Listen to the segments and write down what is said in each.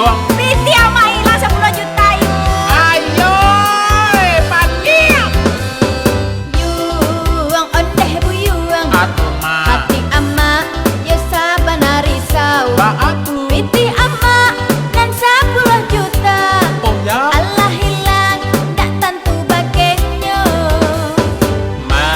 doang. Piti ama hilang 10 juta yuk. Ayo, panggil. Yuang ondeh buyuang. Atuh mah. Hati ama ya sabana risau. Ba atuh. Piti ama dan 10 juta. Oh ya. Allah hilang ndak tentu bagainya. Ma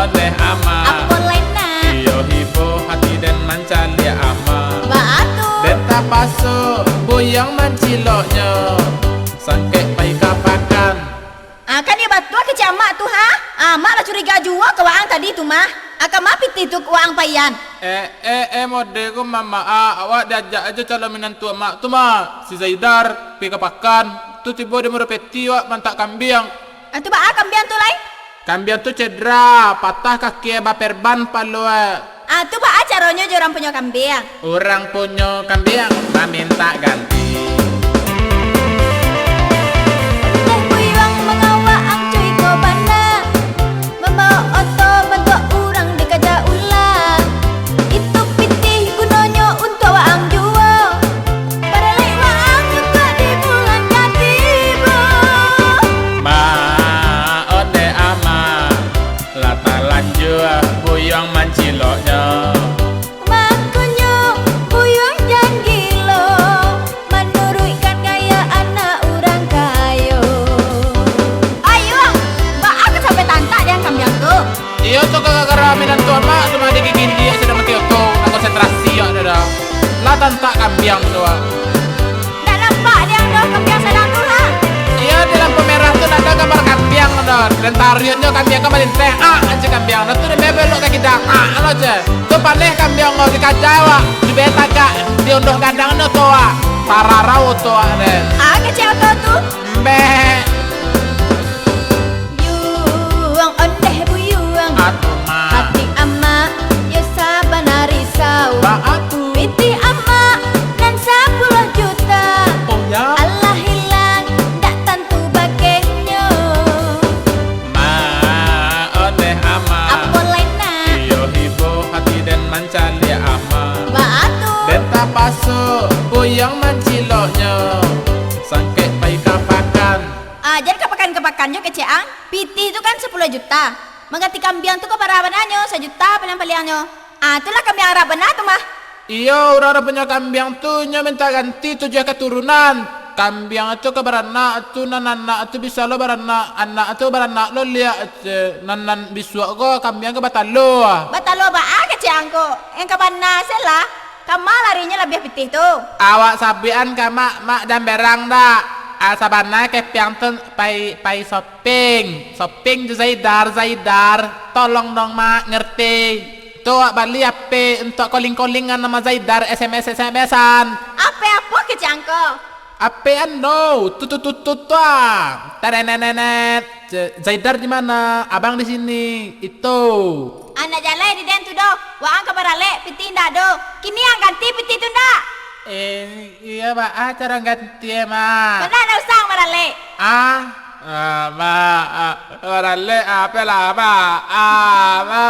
odeh ama. Apa lainnya? Iyo hibo hati dan mancalia ama. Batu. Dan tak pasuk buyang manciloknya. Sangke pai kapakan. Kan dia batua ke camak tuh ha? Mak lah curiga jua ke waang tadi tuh mah. Akan mapit itu ke waang payan. Mode ko mama awak diajak aja calon menantu mak tu mah si Zaidar pi kapakan tu tiba dia merepeti wak mantak kambiang. Tuh ba kambian tuh lain? Kambiang tu cedera, patah kaki baperban palu. Tuh ba caranya jorang punya kambiang. Orang punya kambiang minta ganti. Teh buyuang mengawa ang cuy ko bana. Membawa oto bentuk urang dikaja ulang. Itu pitih gunanya untuk waang jua. Baralek waang juga di bulan katiba. Ma ode ama lata lanjut buyang manciloknya. Makanya buyuang jan gilo. Menurutkan gaya anak orang kayo. Ayo, mbak aku sampai tantak dia kambiang tuh. Iyo tu gara-gara menantu mak cuma digigin dia sedang mati oto nak konsentrasi ya dah. Latan tak kambiang tu. Tak nampak dia dah kambiang sedang tuh ha. Iya di lampu merah tuh ada gambar kambiang dor. Dan tariannya kambiang kemarin teh aja kambiang. Nah tuh dia belok kaki dah lo aja. Tuh paneh kambiang ngau di kajawa. Di beta kak di unduh gadang no toa. Pararau toa deh. Kecil tuh. Mbeh. Yuang ondeh buyuang. Atuh mah. Hati ama ya sabana risau. Ba atuh. Piti ama dan 10 juta. Oh ya. Allah hilang ndak tentu bagainya. Ma odeh ama. Apa lainnya? Iyo hibo hati dan mancalia ama. Batu. Dan tak pasuk buyang manciloknya. Sangke pai kapakan. Jadi kepakan-kepakannya keceang. Piti itu kan 10 juta. Mengganti kambiang tuh ke para benanya 1 juta paling-palingnya. Itulah kambiang Arab benar tuh mah. Iya, orang punya kambiang tuh nya minta ganti 7 keturunan. Kambiang itu ke beranak itu anak itu bisa lo beranak anak itu beranak lo lihat nanan biswa ko kambiang ke batalo. Batalo ba keceang ko. Yang kabana sela. Kamu larinya lebih piti tuh. Awak sabian ka mak dan berang dak. Sabana ke piang tuh pai shopping tu Zaidar tolong dong mak ngerti. Tuh bali ape untuk calling-callingan nama Zaidar SMS-an. Apa keceang ko? Apean no, tutut tarenenet. Zaidar di mana? Abang di sini. Itu. Anak jalan di den tu do. Waang kabarale piti ndak do. Kini yang ganti piti tu ndak. Iya Pak, cara ganti ya Mak. Benar nak usang barale. Mak, orale apa lah Mak? Mak.